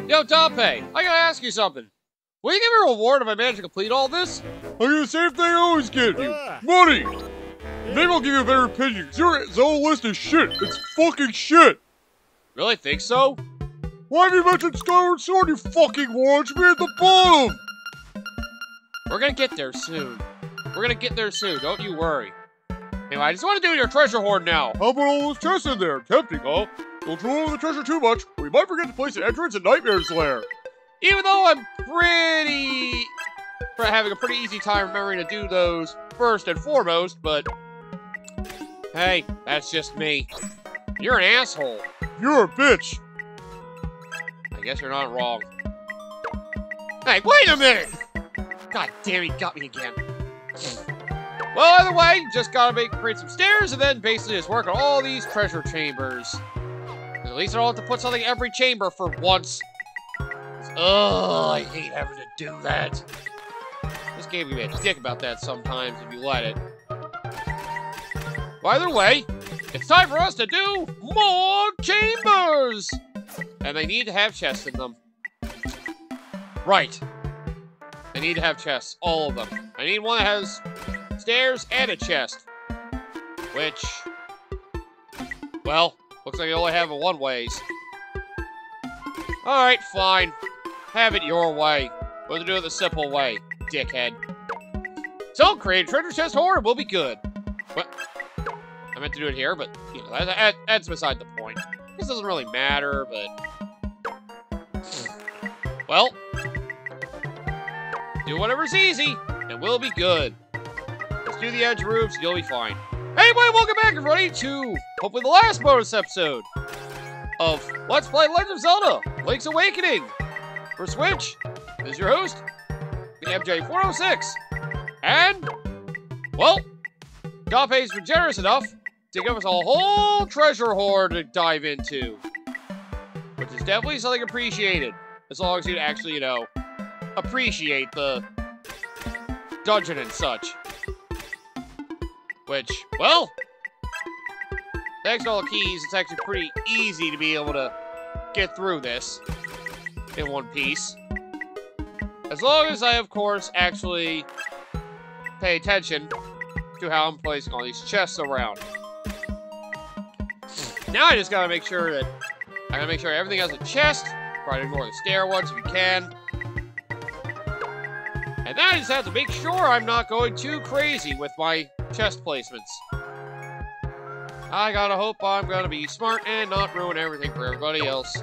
Yo, Dape, I gotta ask you something. Will you give me a reward if I manage to complete all this? I'll get the same thing I always give you. Money! Maybe I'll give you a better opinion, because your Zelda list is shit. It's fucking shit. Really think so? Why have you mentioned Skyward Sword, you fucking moron? Should be at the bottom! We're gonna get there soon. Don't you worry. Anyway, I just want to do your treasure hoard now. How about all those chests in there? Tempting, huh? Don't drool over the treasure too much, or we might forget to place an entrance in Nightmare's Lair. Even though I'm having a pretty easy time remembering to do those first and foremost, but hey, that's just me. You're an asshole. You're a bitch. I guess you're not wrong. Hey, wait a minute! God damn, he got me again. Well, either way, just gotta create some stairs and then basically just work on all these treasure chambers. At least I don't have to put something in every chamber for once. Ugh, I hate having to do that. This game can be a dick about that sometimes if you let it. Well, either way, it's time for us to do more chambers! And they need to have chests in them. Right. They need to have chests, all of them. I need one that has stairs and a chest. Which, well, looks like you only have it one ways. Alright, fine. Have it your way. We'll do it the simple way, dickhead. So, create a treasure chest hoard and we'll be good. What? I meant to do it here, but, you know, that's beside the point. This doesn't really matter, but... Well... do whatever's easy, and we'll be good. Let's do the edge roofs, you'll be fine. Anyway, welcome back, everybody, to hopefully the last bonus episode of Let's Play Legend of Zelda: Link's Awakening for Switch. This is your host, the MJ406, and, well, Dape's been generous enough to give us a whole treasure hoard to dive into, which is definitely something appreciated, as long as you actually, you know, appreciate the dungeon and such. Which, well, thanks to all the keys, it's actually pretty easy to be able to get through this in one piece. As long as I, of course, actually pay attention to how I'm placing all these chests around. Now I just gotta make sure that everything has a chest. Try to ignore the stair ones if you can. And then I just have to make sure I'm not going too crazy with my chest placements. I gotta hope I'm gonna be smart and not ruin everything for everybody else.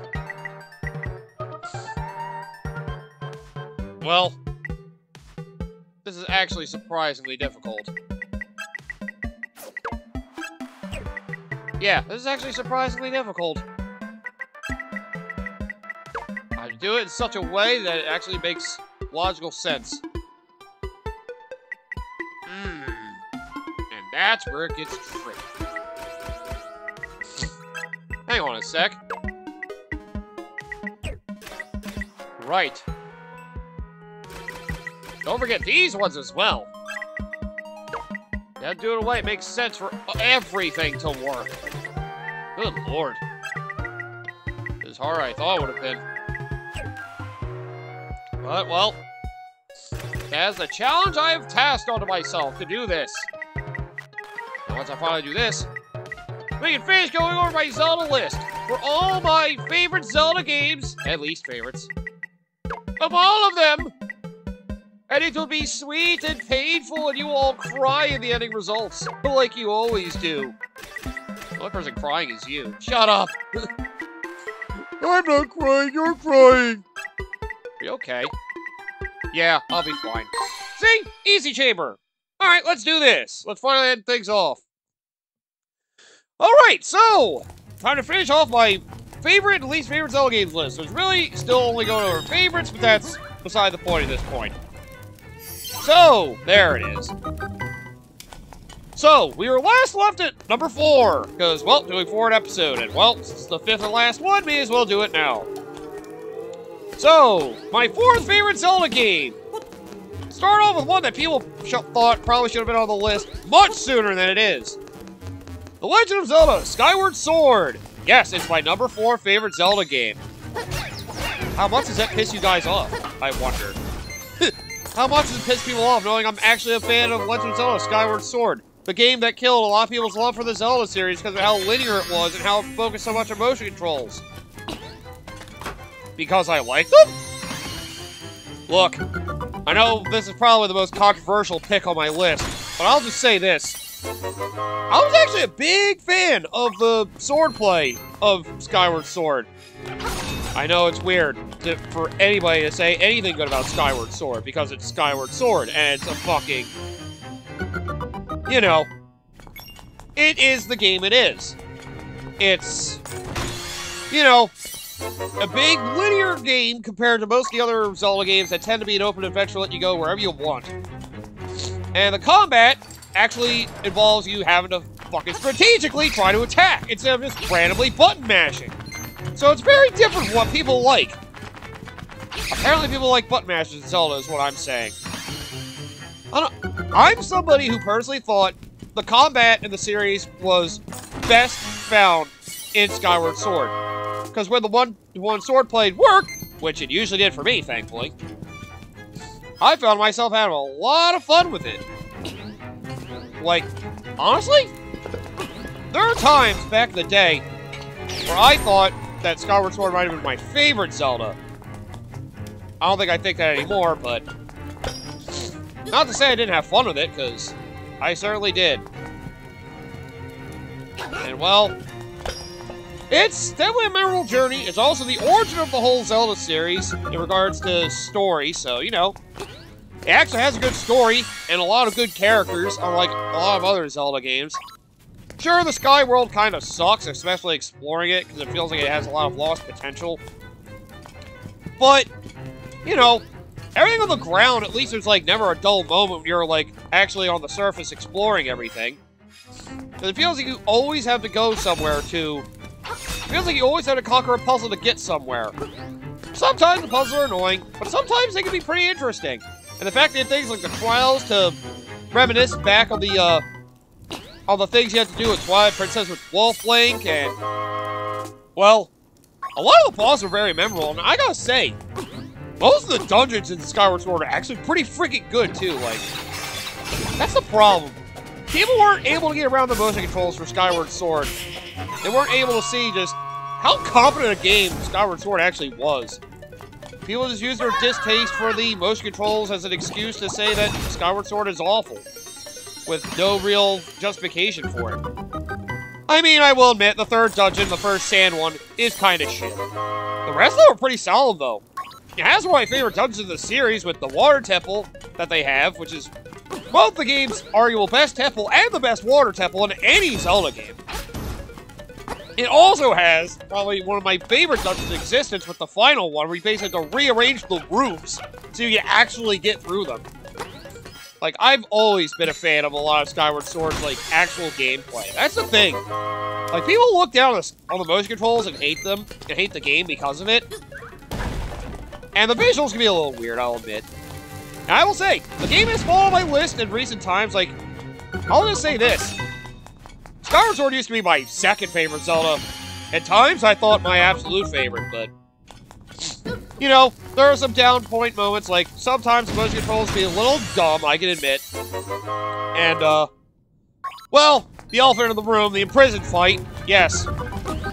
Well, this is actually surprisingly difficult. Yeah, this is actually surprisingly difficult. I do it in such a way that it actually makes logical sense. And that's where it gets tricky. Hang on a sec. Right. Don't forget these ones as well. Gotta do it in a way it makes sense for everything to work. Good lord. This is harder than I thought it would have been. But, well, as a challenge I have tasked onto myself to do this. And once I finally do this, we can finish going over my Zelda list for all my favorite Zelda games, at least favorites, of all of them. And it will be sweet and painful, and you will all cry in the ending results, like you always do. The only person crying is you. Shut up! I'm not crying, you're crying! Are you okay? Yeah, I'll be fine. See? Easy chamber! Alright, let's do this. Let's finally end things off. Alright, so, time to finish off my favorite and least favorite Zelda games list. So it's really still only going over favorites, but that's beside the point at this point. So, there it is. So, we were last left at number 4, because, well, doing 4 an episode, and, well, since it's the 5th and last one, may as well do it now. So, my 4th favorite Zelda game. Start off with one that people thought probably should have been on the list much sooner than it is. The Legend of Zelda: Skyward Sword. Yes, it's my number 4 favorite Zelda game. How much does that piss you guys off, I wonder? How much does it piss people off knowing I'm actually a fan of Legend of Zelda Skyward Sword? The game that killed a lot of people's love for the Zelda series because of how linear it was and how it focused so much on motion controls. Because I like them? Look, I know this is probably the most controversial pick on my list, but I'll just say this. I was actually a big fan of the swordplay of Skyward Sword. I know it's weird for anybody to say anything good about Skyward Sword because it's Skyward Sword and it's a fucking... You know, it is the game it is. It's, you know, a big linear game compared to most of the other Zelda games that tend to be an open adventure, let you go wherever you want. And the combat actually involves you having to fucking strategically try to attack instead of just randomly button mashing. So it's very different from what people like. Apparently people like button mashes in Zelda is what I'm saying. I'm somebody who personally thought the combat in the series was best found in Skyward Sword. Because when the one sword played worked, which it usually did for me, thankfully, I found myself having a lot of fun with it. Like, honestly, there are times back in the day where I thought that Skyward Sword might have been my favorite Zelda. I don't think I think that anymore, but... Not to say I didn't have fun with it, because I certainly did. And, well, it's definitely a memorable journey. It's also the origin of the whole Zelda series in regards to story, so, you know, it actually has a good story and a lot of good characters, unlike a lot of other Zelda games. Sure, the Sky World kind of sucks, especially exploring it, because it feels like it has a lot of lost potential. But, you know, everything on the ground, at least there's, like, never a dull moment when you're, like, actually on the surface exploring everything. Because it feels like you always have to go somewhere to... It feels like you always have to conquer a puzzle to get somewhere. Sometimes the puzzles are annoying, but sometimes they can be pretty interesting. And the fact that things like the trials to reminisce back on the things you have to do with Twilight Princess with Wolf Link, and... Well, a lot of the bosses are very memorable, and I gotta say... Most of the dungeons in Skyward Sword are actually pretty freaking good, too, like... That's the problem. People weren't able to get around the motion controls for Skyward Sword. They weren't able to see just how competent a game Skyward Sword actually was. People just used their distaste for the motion controls as an excuse to say that Skyward Sword is awful, with no real justification for it. I mean, I will admit, the third dungeon, the first sand one, is kind of shit. The rest of them are pretty solid, though. It has one of my favorite dungeons in the series with the water temple that they have, which is both the game's arguable best temple and the best water temple in any Zelda game. It also has probably one of my favorite dungeons in existence with the final one, where you basically have to rearrange the rooms so you can actually get through them. Like, I've always been a fan of a lot of Skyward Sword's, like, actual gameplay. That's the thing. Like, people look down on the motion controls and hate them, and hate the game because of it. And the visuals can be a little weird, I'll admit. And I will say, the game has fallen on my list in recent times. Like, I'll just say this. Skyward Sword used to be my second favorite Zelda. At times, I thought my absolute favorite, but... You know, there are some down point moments, like, sometimes the motion controls can be a little dumb, I can admit. And, well, the elephant in the room, the imprisoned fight, yes.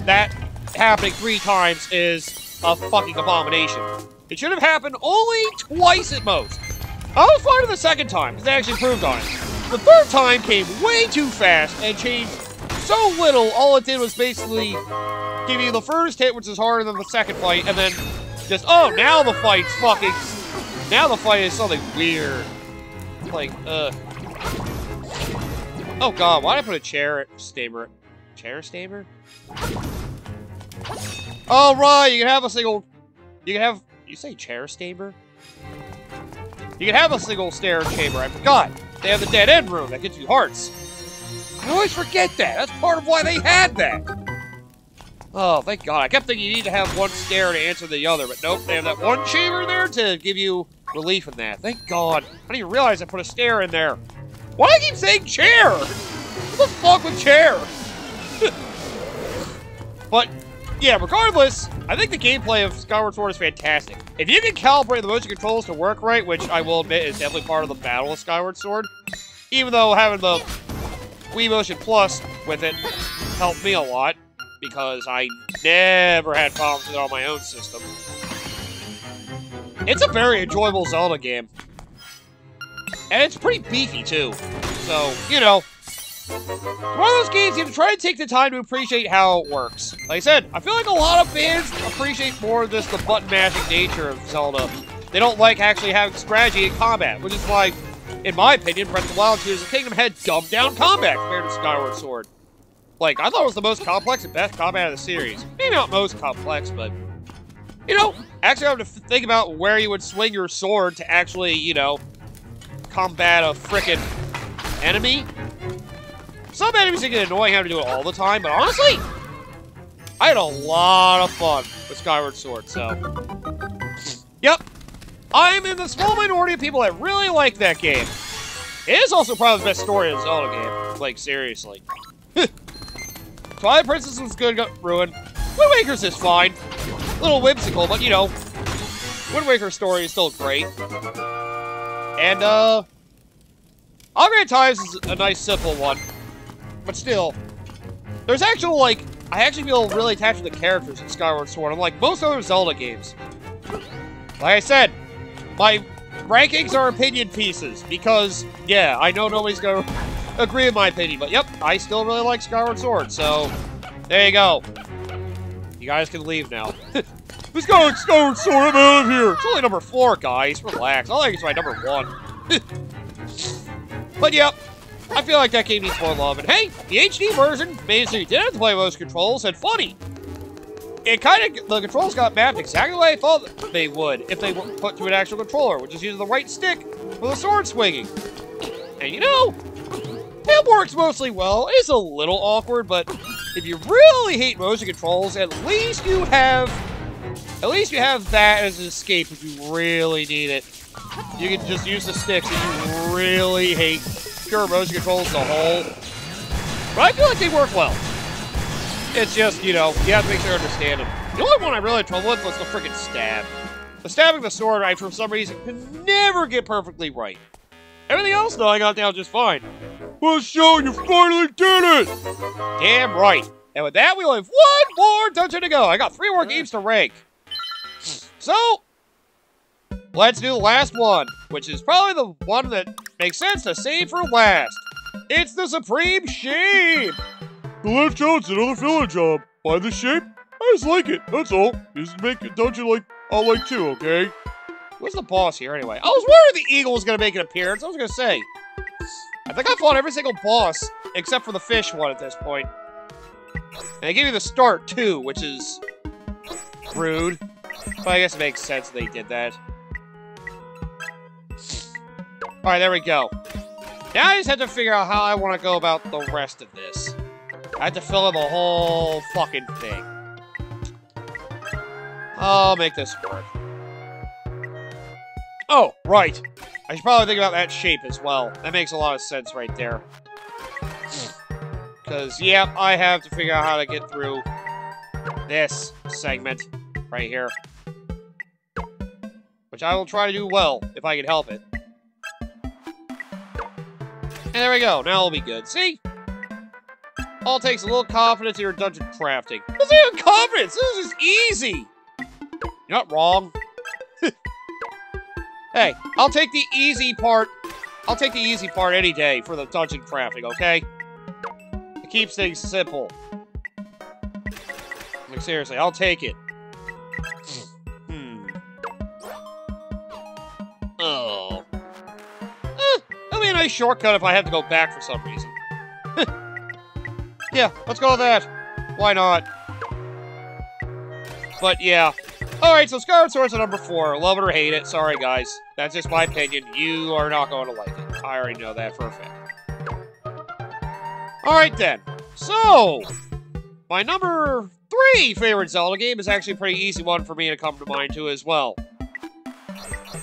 That happening 3 times is a fucking abomination. It should have happened only twice at most. I was fine with the second time, because they actually improved on it. The third time came way too fast and changed so little, all it did was basically give you the first hit, which is harder than the second fight, and then just, oh, now the fight's fucking... Now the fight is something weird. Like, oh god, why did I put a chair stammer? Chair stammer? Oh, right, you can have a single... You can have... You say chair stammer? You can have a single stair chamber, I forgot. They have the dead end room that gives you hearts. I always forget that. That's part of why they had that. Oh, thank God. I kept thinking you need to have one stair to answer the other, but nope, they have that one chamber there to give you relief in that. Thank God. I didn't even realize I put a stair in there. Why do I keep saying chair? What the fuck with chair? But yeah, regardless, I think the gameplay of Skyward Sword is fantastic. If you can calibrate the motion controls to work right, which I will admit is definitely part of the battle of Skyward Sword, even though having the Wii Motion Plus with it helped me a lot, because I never had problems with it on my own system. It's a very enjoyable Zelda game. And it's pretty beefy, too. So, you know, it's one of those games you have to try to take the time to appreciate how it works. Like I said, I feel like a lot of fans appreciate more just the button-mashing nature of Zelda. They don't like actually having strategy in combat, which is why, in my opinion, Breath of the Wild Tears of the Kingdom had dumbed-down combat compared to Skyward Sword. Like, I thought it was the most complex and best combat of the series. Maybe not most complex, but, you know, actually having to think about where you would swing your sword to actually, you know, combat a frickin' enemy. Some enemies can get annoying having to do it all the time, but honestly, I had a lot of fun with Skyward Sword, so. Yep, I'm in the small minority of people that really like that game. It is also probably the best story in a Zelda game, like, seriously. Twilight Princess was good, got ruined. Wind Waker's is fine. A little whimsical, but, you know, Wind Waker's story is still great. And, Ocarina of Time is a nice, simple one. But still, there's actual, like, I actually feel really attached to the characters in Skyward Sword, unlike most other Zelda games. Like I said, my rankings are opinion pieces, because, yeah, I know nobody's gonna agree with my opinion, but yep, I still really like Skyward Sword, so, there you go. You guys can leave now. Let's go, Skyward Sword, I'm out of here! It's only number 4, guys. Relax. I think it's my number 1. But yep, I feel like that game needs more love. And hey, the HD version made it so you didn't have to play motion controls, and funny. It the controls got mapped exactly the way I thought they would if they were put to an actual controller, which is using the right stick for the sword swinging. And you know, it works mostly well. It's a little awkward, but if you really hate motion controls, at least you have that as an escape if you really need it. You can just use the sticks if you really hate pure motion controls as a whole. But I feel like they work well. It's just, you know, you have to make sure you understand them. The only one I really had trouble with was the freaking stab. The stabbing the sword, I, for some reason, could never get perfectly right. Everything else, though, I got down just fine. Well, Sean, you finally did it! Damn right. And with that, we only have one more dungeon to go. I got 3 more games to rank. So, let's do the last one, which is probably the one that makes sense to save for last. It's the Supreme Shape! The left child's another filler job. By the shape, I just like it, that's all. Just make a dungeon like I like too, okay? Where's the boss here, anyway? I was worried the eagle was going to make an appearance. I was going to say. I think I fought every single boss, except for the fish one at this point. And they gave you the start, too, which is rude. But I guess it makes sense they did that. Alright, there we go. Now I just have to figure out how I want to go about the rest of this. I have to fill in the whole fucking thing. I'll make this work. Oh, right. I should probably think about that shape as well. That makes a lot of sense right there. Because, yeah, I have to figure out how to get through this segment right here. Which I will try to do well, if I can help it. And there we go. Now it'll be good. See? All takes a little confidence in your dungeon crafting. This isn't even confidence! This is just easy! You're not wrong. Hey, I'll take the easy part. I'll take the easy part any day for the dungeon crafting, okay? It keeps things simple. Like, seriously, I'll take it. Oh. That'll be a nice shortcut if I have to go back for some reason. Yeah, let's go with that. Why not? But yeah. Alright, so Skyward Sword's at number 4. Love it or hate it. Sorry, guys. That's just my opinion. You are not going to like it. I already know that for a fact. Alright then. So, my number 3 favorite Zelda game is actually a pretty easy one for me to come to mind too as well.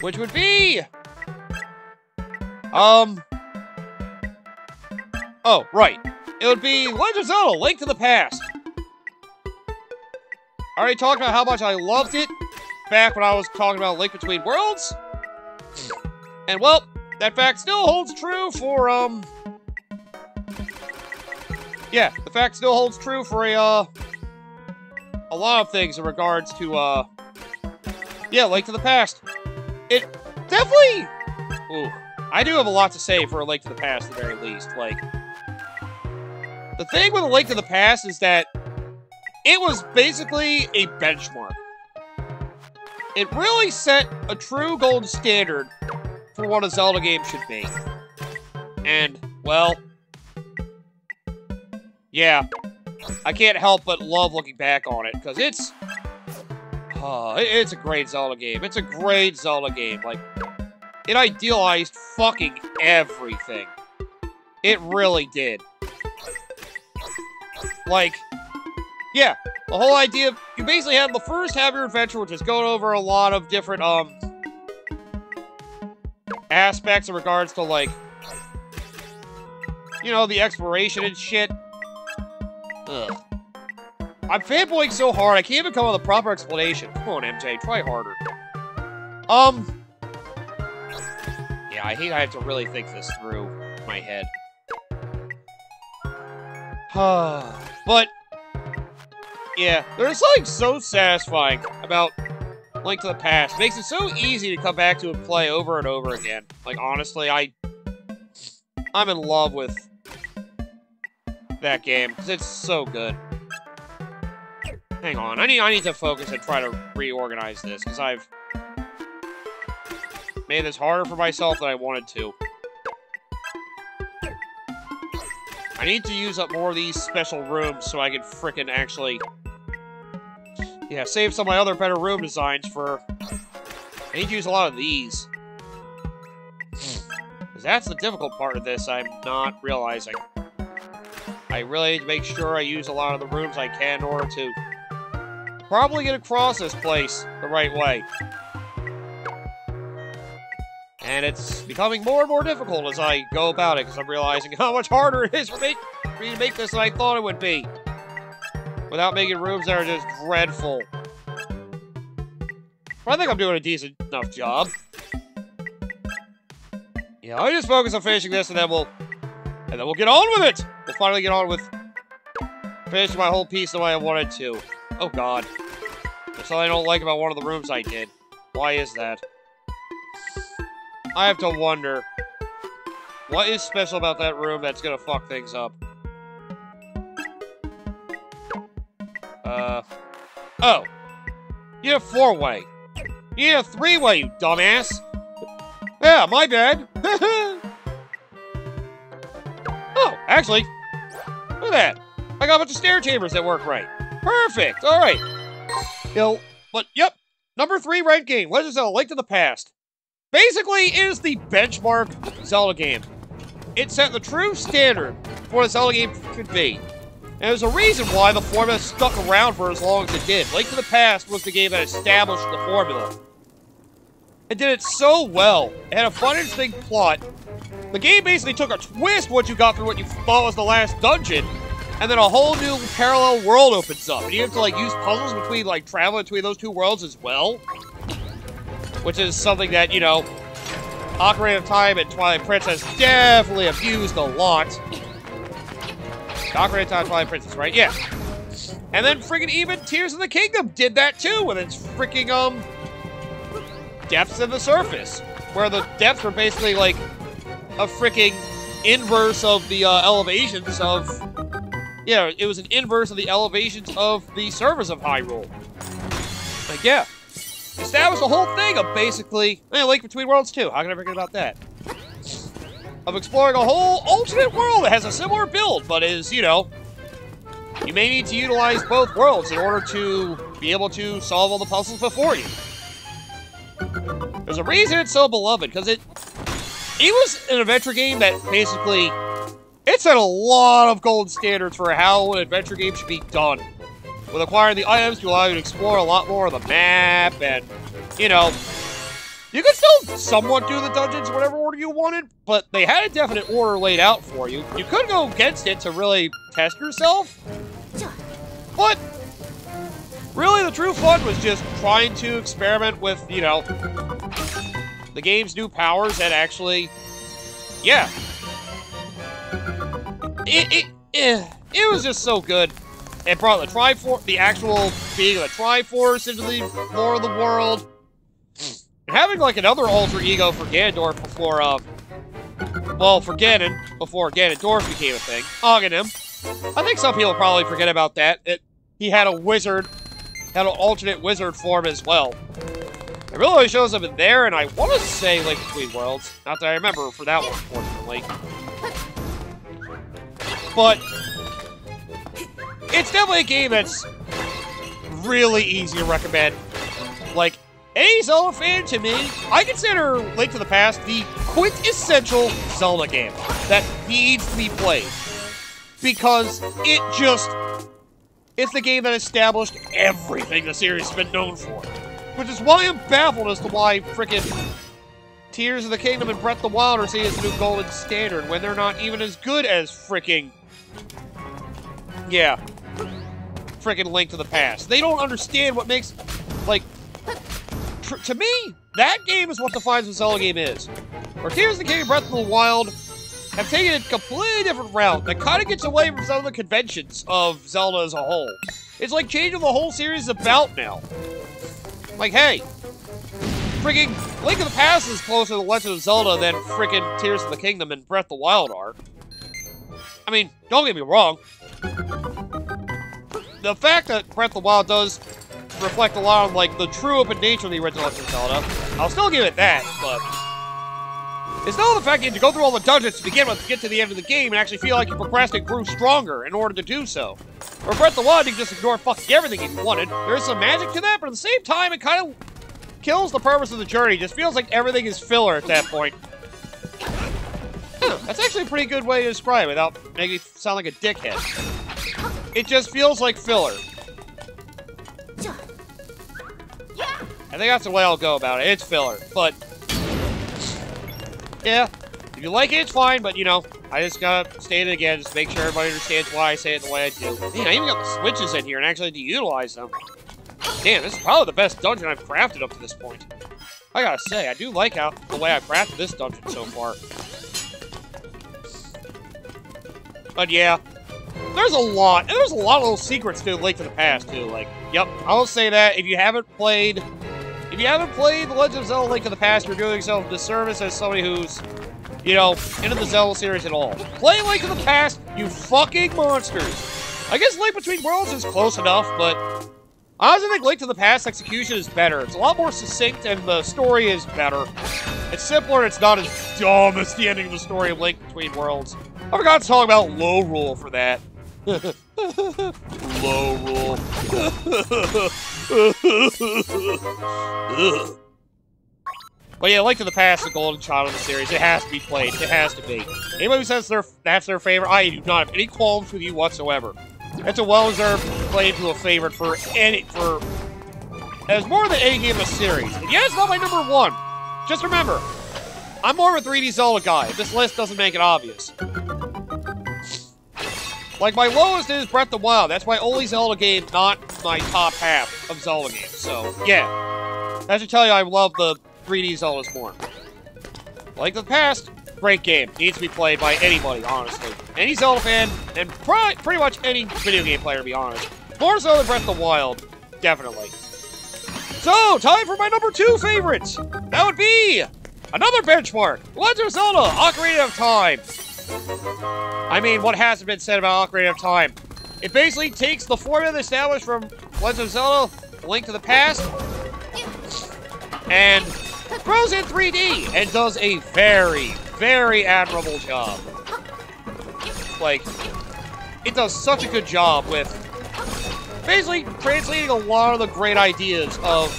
Which would be... Oh, right. It would be Legend of Zelda: Link to the Past. I already talked about how much I loved it back when I was talking about Link Between Worlds. And, well, that fact still holds true for, yeah, the fact still holds true for a lot of things in regards to, yeah, Link to the Past. It definitely... Ooh, I do have a lot to say for a Link to the Past, at the very least. Like, the thing with a Link to the Past is that it was basically a benchmark. It really set a true gold standard for what a Zelda game should be. And, well, yeah, I can't help but love looking back on it, because it's a great Zelda game. It's a great Zelda game. Like, it idealized fucking everything. It really did. Like, yeah, the whole idea of, you basically have the first half of your adventure, which is going over a lot of different, aspects in regards to, like, you know, the exploration and shit. Ugh. I'm fanboying so hard, I can't even come up with a proper explanation. Come on, MJ, try harder. Yeah, I hate I have to really think this through in my head. But, yeah, there's something so satisfying about Link to the Past. It makes it so easy to come back to and play over and over again. Like, honestly, I'm in love with that game, because it's so good. Hang on, I need to focus and try to reorganize this, because I've made this harder for myself than I wanted to. I need to use up more of these special rooms so I can frickin' actually... Yeah, save some of my other better room designs for... I need to use a lot of these. Because that's the difficult part of this I'm not realizing. I really need to make sure I use a lot of the rooms I can in order to probably get across this place the right way. And it's becoming more and more difficult as I go about it, because I'm realizing how much harder it is for me to make this than I thought it would be. Without making rooms that are just dreadful. But I think I'm doing a decent enough job. Yeah, I'll just focus on finishing this, and then we'll get on with it! We'll finally get on with finishing my whole piece the way I wanted to. Oh god. There's something I don't like about one of the rooms I did. Why is that? I have to wonder, what is special about that room that's gonna fuck things up? Oh. You have 4-way. You have 3-way, you dumbass! Yeah, my bad! Oh, actually, look at that. I got a bunch of stair chambers that work right. Perfect, alright. But, yep, number 3 ranked game, Legend of Zelda: Link to the Past. Basically, it is the benchmark Zelda game. It set the true standard for what a Zelda game could be. And there's a reason why the formula stuck around for as long as it did. Link to the Past was the game that established the formula. It did it so well. It had a fun, interesting plot. The game basically took a twist once you got through what you thought was the last dungeon, and then a whole new parallel world opens up. And you have to, like, use puzzles between, like, traveling between those two worlds as well. Which is something that, you know, Ocarina of Time and Twilight Princess definitely abused a lot. Ocarina of Time, Twilight Princess, right? Yeah. And then friggin' even Tears of the Kingdom did that too, with its freaking, depths of the surface. Where the depths were basically like a freaking inverse of the elevations of... Yeah, it was an inverse of the elevations of the surface of Hyrule. Like, yeah. Established the whole thing of basically... Link Between Worlds too. How can I forget about that? Of exploring a whole alternate world that has a similar build, but is, you know... You may need to utilize both worlds in order to be able to solve all the puzzles before you. There's a reason it's so beloved, because it was an adventure game that basically... It set a lot of gold standards for how an adventure game should be done. With acquiring the items to allow you to explore a lot more of the map, and, you know... You could still somewhat do the dungeons in whatever order you wanted, but they had a definite order laid out for you. You could go against it to really test yourself, but Really, the true fun was just trying to experiment with, you know, the game's new powers and actually, yeah. It was just so good. It brought the Triforce, the actual being of the Triforce into the lore of the world. And having, like, another alter ego for Ganondorf before, well, for Ganon, before Ganondorf became a thing. Aghanim. I think some people probably forget about that. He had a wizard, had an alternate wizard form as well. It really shows up in there, and I want to say Link Between Worlds. Not that I remember for that one, unfortunately. But it's definitely a game that's really easy to recommend. Like, any Zelda fan to me, I consider Link to the Past the quintessential Zelda game that needs to be played. Because it's the game that established everything the series has been known for. Which is why I'm baffled as to why frickin' Tears of the Kingdom and Breath of the Wild are seen as the new golden standard when they're not even as good as frickin', yeah, frickin' Link to the Past. They don't understand what makes, like, to me, that game is what defines what a Zelda game is. Where Tears of the Kingdom and Breath of the Wild have taken a completely different route that kind of gets away from some of the conventions of Zelda as a whole. It's like changing the whole series about now. Like, hey, freaking Link to the Past is closer to Legend of Zelda than freaking Tears of the Kingdom and Breath of the Wild are. I mean, don't get me wrong. The fact that Breath of the Wild does reflect a lot on, like, the true open nature of the original Legend of Zelda, I'll still give it that, but it's still the fact that you have to go through all the dungeons to begin with to get to the end of the game and actually feel like you progressed and grew stronger in order to do so. Or Breath of the Wild, you can just ignore fucking everything if you wanted. There's some magic to that, but at the same time, it kind of kills the purpose of the journey. It just feels like everything is filler at that point. That's actually a pretty good way to describe it without making me sound like a dickhead. It just feels like filler. I think that's the way I'll go about it. It's filler, but yeah, if you like it, it's fine, but, you know, I just gotta state it again, just make sure everybody understands why I say it the way I do. Man, I even got the switches in here and actually had to utilize them. Damn, this is probably the best dungeon I've crafted up to this point. I gotta say, I do like the way I've crafted this dungeon so far. But yeah, there's a lot, and there's a lot of little secrets to Link to the Past, too. Like, yep, I'll say that, if you haven't played The Legend of Zelda Link to the Past, you're doing yourself a disservice as somebody who's, you know, into the Zelda series at all. Play Link to the Past, you fucking monsters! I guess Link Between Worlds is close enough, but I honestly think Link to the Past execution is better. It's a lot more succinct, and the story is better. It's simpler, and it's not as dumb as the ending of the story of Link Between Worlds. I forgot to talk about Low Rule for that. Low Rule. But yeah, Link to the Past is the golden child of the series. It has to be played. It has to be. Anybody who says that's their favorite, I do not have any qualms with you whatsoever. It's a well-deserved claim to a favorite for as more than any game in the series. And yeah, it's not my number one. Just remember, I'm more of a 3D Zelda guy. This list doesn't make it obvious. Like, my lowest is Breath of the Wild. That's my only Zelda game, not my top half of Zelda games. So, yeah. That should tell you I love the 3D Zeldas more. Like the Past, great game. Needs to be played by anybody, honestly. Any Zelda fan, and pretty much any video game player, to be honest. More so than Breath of the Wild. Definitely. So, time for my number 2 favorites. That would be another benchmark. Legend of Zelda, Ocarina of Time. I mean, what hasn't been said about Ocarina of Time? It basically takes the formula established from Legend of Zelda, Link to the Past, and throws in 3D, and does a very, very admirable job. Like, it does such a good job with basically translating a lot of the great ideas of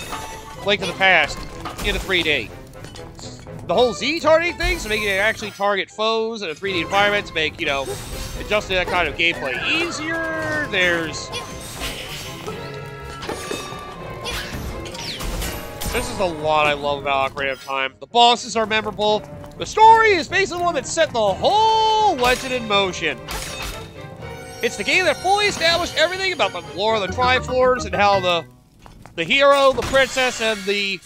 Link to the Past into 3D. The whole Z targeting thing, so making it actually target foes in a 3D environment to make, you know, adjusting that kind of gameplay easier. There's a lot I love about Ocarina of Time. The bosses are memorable. The story is basically the one that set the whole legend in motion. It's the game that fully established everything about the lore of the Triforce and how the hero, the princess, and the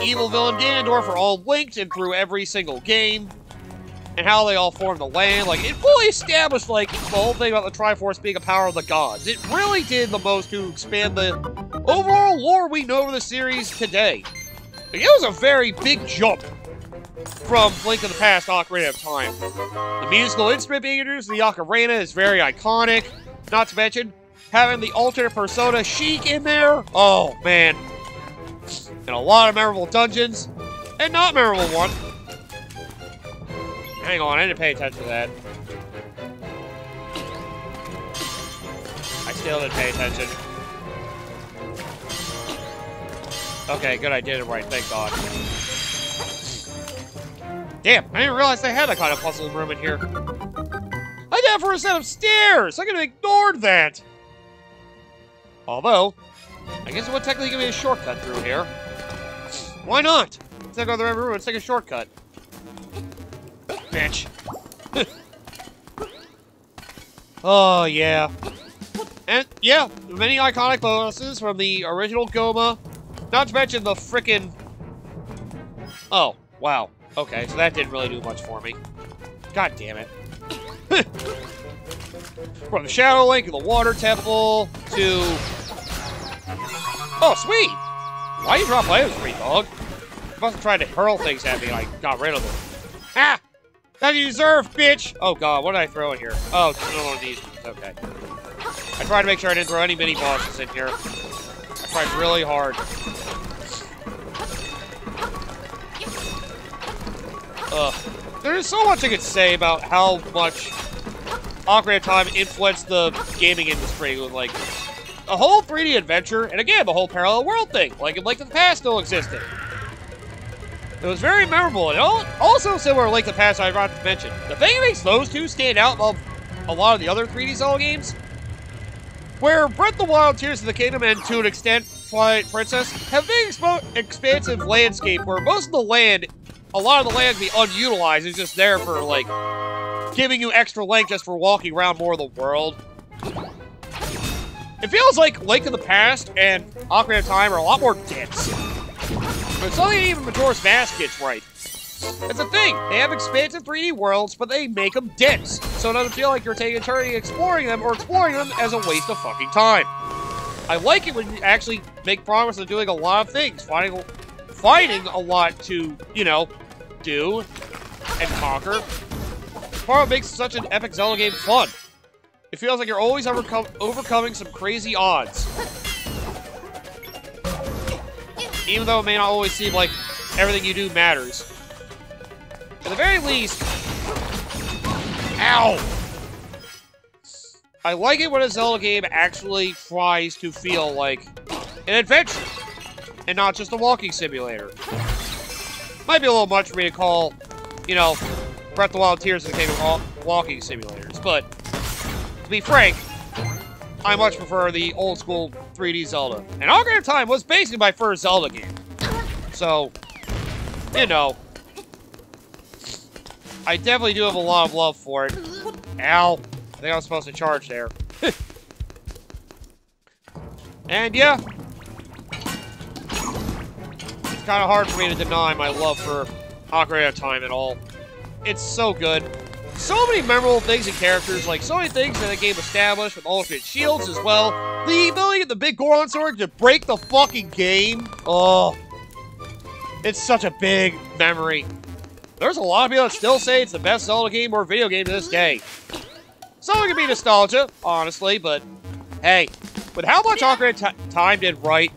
evil villain Ganondorf are all linked and through every single game, and how they all form the land. Like, it fully established, like, the whole thing about the Triforce being a power of the gods. It really did the most to expand the overall lore we know of the series today. Like, it was a very big jump from Link to the Past Ocarina of Time. The musical instrument being introduced in the Ocarina is very iconic, not to mention having the alternate persona Sheik in there. Oh, man. And a lot of memorable dungeons, and not memorable one. Hang on, I didn't pay attention to that. I still didn't pay attention. Okay, good, I did it right, thank God. Damn, I didn't realize they had that kind of puzzle room in here. I did it for a set of stairs! I could have ignored that! Although, I guess it would technically give me a shortcut through here. Why not? Instead of going to the right room, let's take a shortcut. Bitch. Oh, yeah. And, yeah, many iconic bonuses from the original Goma. Not to mention the frickin'... Oh, wow. Okay, so that didn't really do much for me. God damn it. From the Shadow Link and the Water Temple to... Oh, sweet! Why you drop items for me, dog? You must have tried to hurl things at me and I got rid of them. Ah! That you deserve, bitch! Oh god, what did I throw in here? Oh, just another one of these. Okay. I tried to make sure I didn't throw any mini bosses in here. I tried really hard. There's so much I could say about how much Ocarina of Time influenced the gaming industry with, like, a whole 3D adventure, and again, the whole parallel world thing, like in Link to the Past still existed. It was very memorable, and also similar to Link to the Past I forgot to mention. The thing that makes those two stand out above a lot of the other 3D Zelda games, where Breath of the Wild, Tears of the Kingdom, and to an extent, Twilight Princess, have big expansive landscape where most of the land, a lot of the land can be unutilized, is just there for, like, giving you extra length just for walking around more of the world. It feels like Link to the Past and Ocarina of Time are a lot more dense. But something even Majora's Mask gets right. It's a thing. They have expansive 3D worlds, but they make them dense, so it doesn't feel like you're taking an eternity exploring them or exploring them as a waste of fucking time. I like it when you actually make progress on doing a lot of things, finding a lot to, you know, do and conquer. Part of what makes such an epic Zelda game fun. It feels like you're always overcoming some crazy odds. Even though it may not always seem like everything you do matters. At the very least... Ow! I like it when a Zelda game actually tries to feel like an adventure, and not just a walking simulator. Might be a little much for me to call, you know, Breath of the Wild, Tears of the Kingdom walking simulators, but to be frank, I much prefer the old school 3D Zelda. And Ocarina of Time was basically my first Zelda game. So, you know, I definitely do have a lot of love for it. Ow. I think I was supposed to charge there. And yeah, it's kind of hard for me to deny my love for Ocarina of Time at all. It's so good. So many memorable things and characters, like so many things that the game established with alternate shields as well. The ability of the big Goron sword to break the fucking game. Oh, it's such a big memory. There's a lot of people that still say it's the best Zelda game or video game to this day. Some of it can be nostalgia, honestly, but hey, with how much Ocarina of Time did right,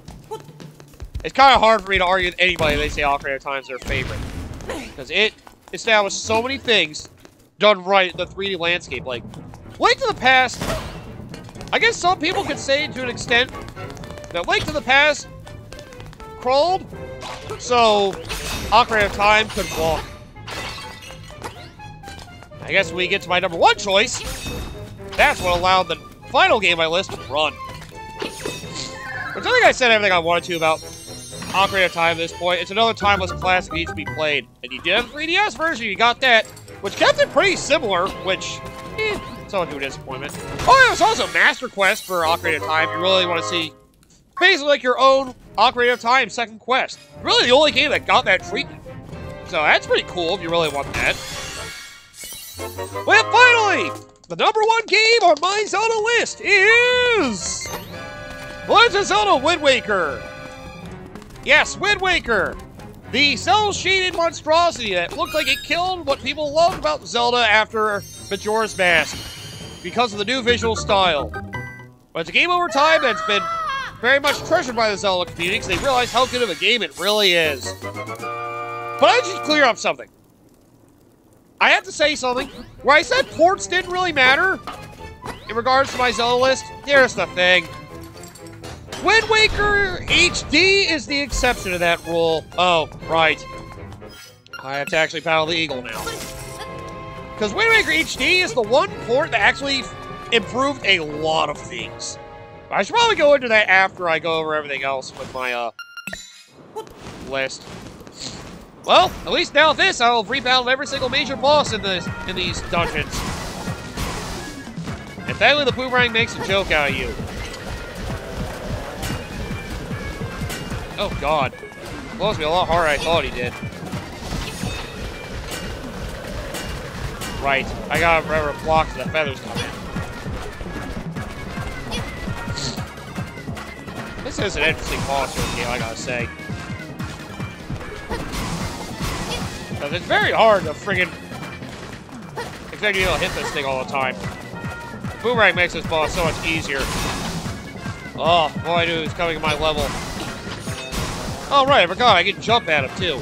it's kind of hard for me to argue with anybody if they say Ocarina of Time is their favorite. Because it established so many things done right in the 3D landscape. Like, Link to the Past, I guess some people could say to an extent that Link to the Past crawled, so Ocarina of Time could walk. I guess when we get to my number one choice, that's what allowed the final game on my list to run. Which I think I said everything I wanted to about Ocarina of Time at this point. It's another timeless classic that needs to be played. And you did have a 3DS version, you got that, which kept it pretty similar, which, So much of a disappointment. Oh, yeah, there's also Master Quest for Ocarina of Time. You really want to see basically like your own Ocarina of Time second quest. Really the only game that got that treatment. So that's pretty cool if you really want that. Well, finally, the #1 game on my Zelda list is Legend of Zelda Wind Waker. Yes, Wind Waker. The cel-shaded monstrosity that looked like it killed what people loved about Zelda after Majora's Mask because of the new visual style. But it's a game over time that's been very much treasured by the Zelda community because they realize how good of a game it really is. But I should clear up something. I have to say something. Where I said ports didn't really matter in regards to my Zelda list, here's the thing. Wind Waker HD is the exception to that rule. Oh, right. I have to actually paddle the eagle now. Because Wind Waker HD is the one port that actually improved a lot of things. I should probably go into that after I go over everything else with my, list. Well, at least now with this, I'll have rebattled every single major boss in these dungeons. And thankfully the boomerang makes a joke out of you. Oh god. Blows me a lot harder than I thought he did. Right. I gotta remember to block so the feathers come in. This is an interesting boss game, I gotta say. Because it's very hard to friggin' expect you to hit this thing all the time. Boomerang makes this boss so much easier. Oh, all I knew is coming to my level. Oh, right, I forgot. I can jump at him, too.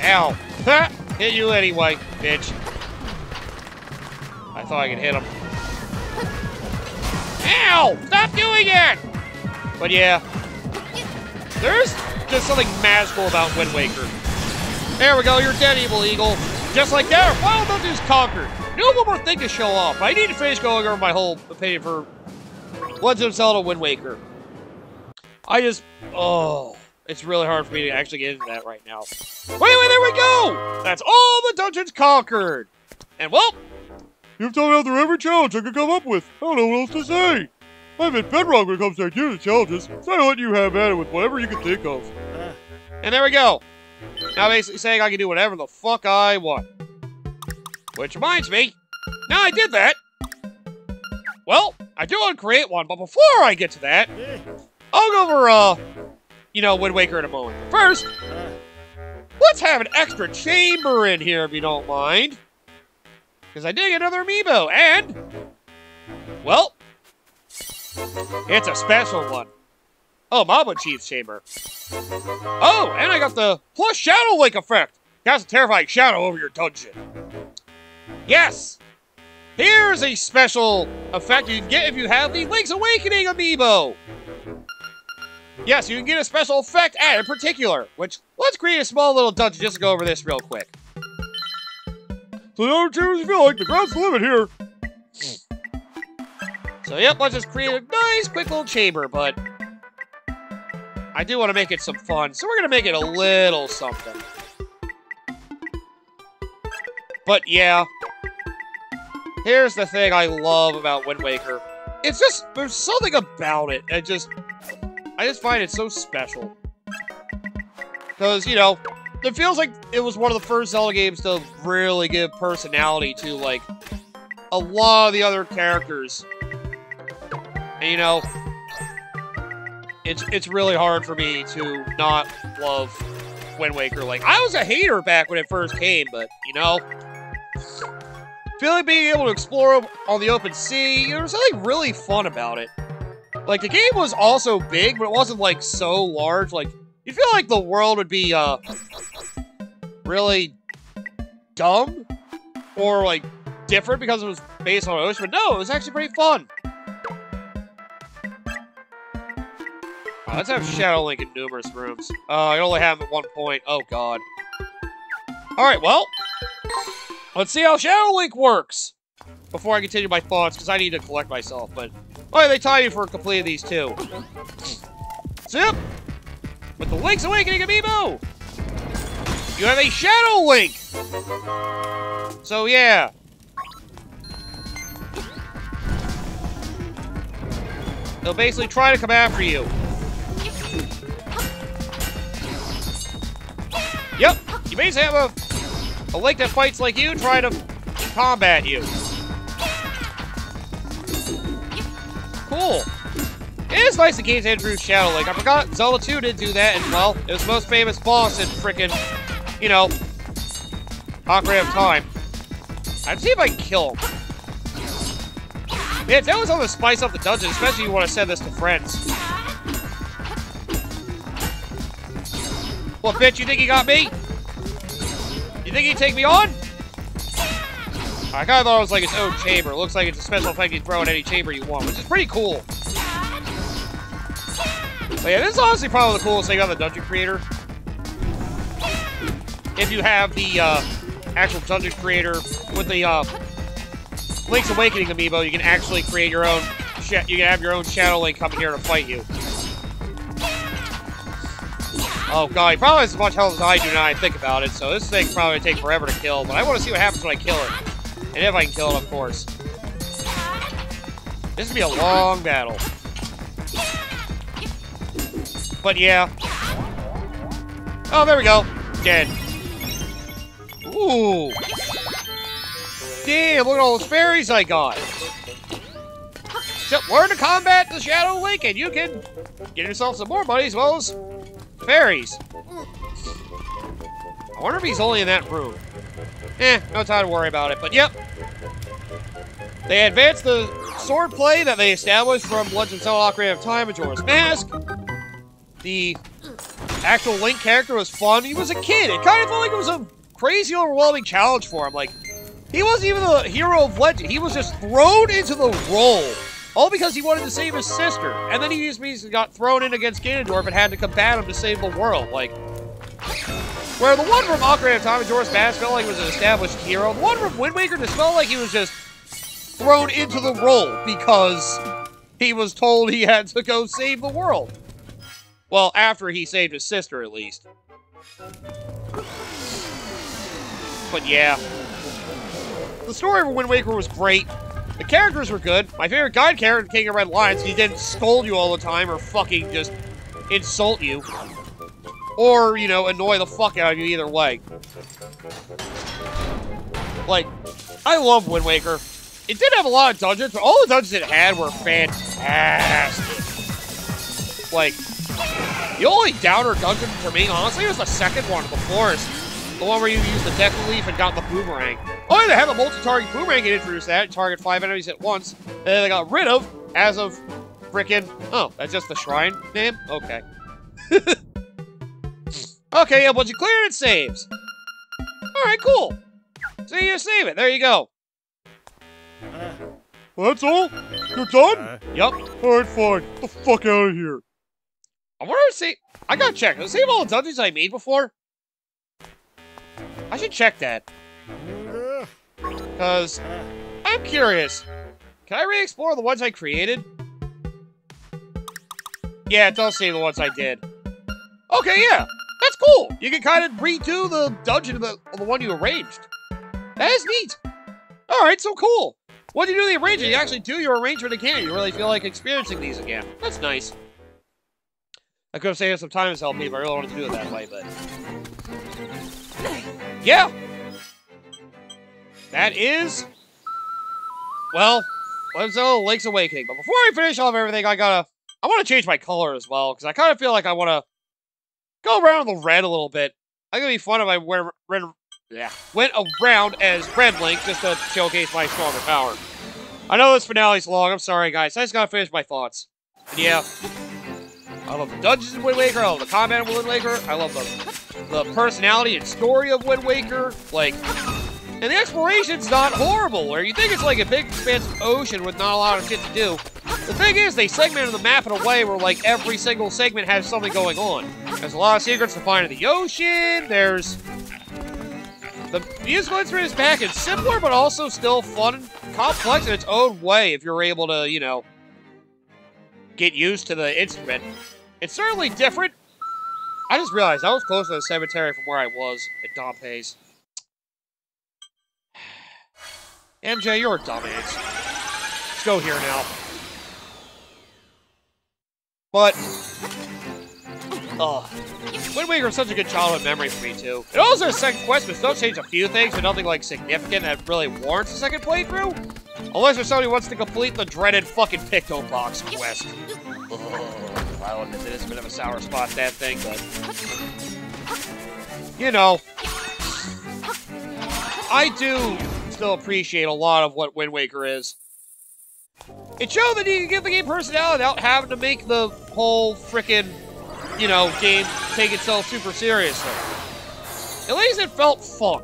Ow. Ha! Hit you anyway, bitch. I thought I could hit him. Ow! Stop doing it! But yeah. There's just something magical about Wind Waker. There we go, you're dead, Evil Eagle. Just like that, Final Dungeon's conquered. No one more thing to show off. I need to finish going over my whole opinion for Legend of Zelda Wind Waker. Oh, it's really hard for me to actually get into that right now. Wait, there we go! That's all the dungeons conquered! And well, you've done out through every challenge I could come up with. I don't know what else to say. I'm in bedrock when it comes to the challenges, so I let you have at it with whatever you can think of. And there we go. Now basically saying I can do whatever the fuck I want. Which reminds me, now I did that. Well, I do want to create one, but before I get to that, I'll go over, Wind Waker in a moment. But first, let's have an extra chamber in here, if you don't mind. Because I did get another amiibo, and, well, it's a special one. Oh, Mama Chief's chamber. Oh, and I got the plus Shadow Link effect. Casts a terrifying shadow over your dungeon. Yes! Here's a special effect you can get if you have the Link's Awakening amiibo. Yes, you can get a special effect added in particular, which, let's create a small little dungeon just to go over this real quick. So the other choose if you like, the ground's the limit here. So yep, let's just create a nice quick little chamber, but I do want to make it some fun, so we're going to make it a little something. But yeah, here's the thing I love about Wind Waker. It's just, there's something about it. I just find it so special. Because, it feels like it was one of the first Zelda games to really give personality to, like, a lot of the other characters. And, it's really hard for me to not love Wind Waker. Like, I was a hater back when it first came, but, feeling being able to explore on the open sea, there was something really fun about it. Like, the game was also big, but it wasn't, like, so large. Like, you feel like the world would be, really dumb or, like, different because it was based on an ocean. But no, it was actually pretty fun. Let's have Shadow Link in numerous rooms. I only have him at one point. Oh, God. Alright, well, let's see how Shadow Link works before I continue my thoughts, because I need to collect myself, but why they tie you for completing these two? So, yep, with the Link's Awakening amiibo, you have a Shadow Link! So, yeah. They'll basically try to come after you. Yep, you basically have a Link that fights like you trying to combat you. Cool. It is nice the games introduced Shadow Link. I forgot Zelda 2 did do that, and well, it was the most famous boss in frickin', you know, Ocarina of Time. I'd see if I can kill him. Yeah, if that was on to spice up the dungeon, especially if you want to send this to friends. What, bitch, you think you got me? You think he'd take me on? I kind of thought it was like its own chamber. It looks like it's a special effect you can throw in any chamber you want, which is pretty cool. But yeah, this is honestly probably the coolest thing on the Dungeon Creator. If you have the actual Dungeon Creator with the Link's Awakening amiibo, you can actually create your own. You can have your own Shadow Link coming here to fight you. Oh god, he probably has as much health as I do now I think about it, so this thing's probably gonna take forever to kill, but I want to see what happens when I kill it. And if I can kill it, of course. This would be a long battle. But yeah. Oh, there we go. Dead. Ooh. Damn, look at all those fairies I got. So, learn to combat the Shadow Link and you can get yourself some more money as well as fairies. I wonder if he's only in that room. No time to worry about it, but yep. They advanced the sword play that they established from Legend of Zelda Ocarina of Time and Majora's Mask. The actual Link character was fun. He was a kid. It kind of felt like it was a crazy, overwhelming challenge for him. Like, he wasn't even the hero of Legend. He was just thrown into the role. All because he wanted to save his sister. And then he just basically got thrown in against Ganondorf and had to combat him to save the world. Like, where the one from Ocarina of Time and Majora's Mask felt like he was an established hero, the one from Wind Waker just felt like he was just thrown into the role because he was told he had to go save the world. Well, after he saved his sister, at least. But yeah. The story of Wind Waker was great. The characters were good. My favorite guide character, King of Red Lions, he didn't scold you all the time or fucking just insult you. Or, you know, annoy the fuck out of you either way. Like, I love Wind Waker. It did have a lot of dungeons, but all the dungeons it had were fantastic. Like, the only downer dungeon for me, honestly, was the second one, the forest. The one where you used the Deku Leaf and got the boomerang. Oh, yeah, they had the multi-target boomerang and introduced that. Target 5 enemies at once. And then they got rid of, as of frickin'... Oh, that's just the shrine name? Okay. Okay, yeah, but you cleared it saves. Alright, cool. So you just save it. There you go. Well, that's all? You're done? Yup. Alright, fine. Get the fuck out of here. I wonder to see... I gotta check. Does it save all the dungeons I made before? I should check that. Because I'm curious. Can I re-explore the ones I created? Yeah, it does save the ones I did. Okay, yeah. That's cool. You can kind of redo the dungeon of the one you arranged. That is neat. Alright, so cool. When you do the arrangement, you actually do your arrangement again. You really feel like experiencing these again. That's nice. I could have saved some time as help me, but I really wanted to do it that way, but... Yeah! That is... Well, let's go Link's Awakening. But before I finish off everything, I want to change my color as well, because I kind of feel like I want to go around the red a little bit. I think it'd be fun if I went around as Red Link, just to showcase my stronger power. I know this finale's long, I'm sorry guys, I just gotta finish my thoughts. And yeah, I love the dungeons in Wind Waker, I love the combat in Wind Waker, I love the personality and story of Wind Waker, like... And the exploration's not horrible, where you think it's like a big expansive ocean with not a lot of shit to do. The thing is, they segmented the map in a way where, like, every single segment has something going on. There's a lot of secrets to find in the ocean, there's... The musical instrument is back. It's simpler, but also still fun and complex in its own way if you're able to, you know, get used to the instrument. It's certainly different. I just realized I was close to the cemetery from where I was at Dompe's. MJ, you're a dumbass. Let's go here now. But, Wind Waker is such a good childhood memory for me, too. It also has a second quest, but still change a few things, but nothing, like, significant that really warrants a second playthrough. Unless there's somebody who wants to complete the dreaded fucking Picto Box quest. I'll admit it is a bit of a sour spot, that thing, but... You know. I do still appreciate a lot of what Wind Waker is. It showed that you can give the game personality without having to make the whole frickin', you know, game take itself super seriously. At least it felt fun.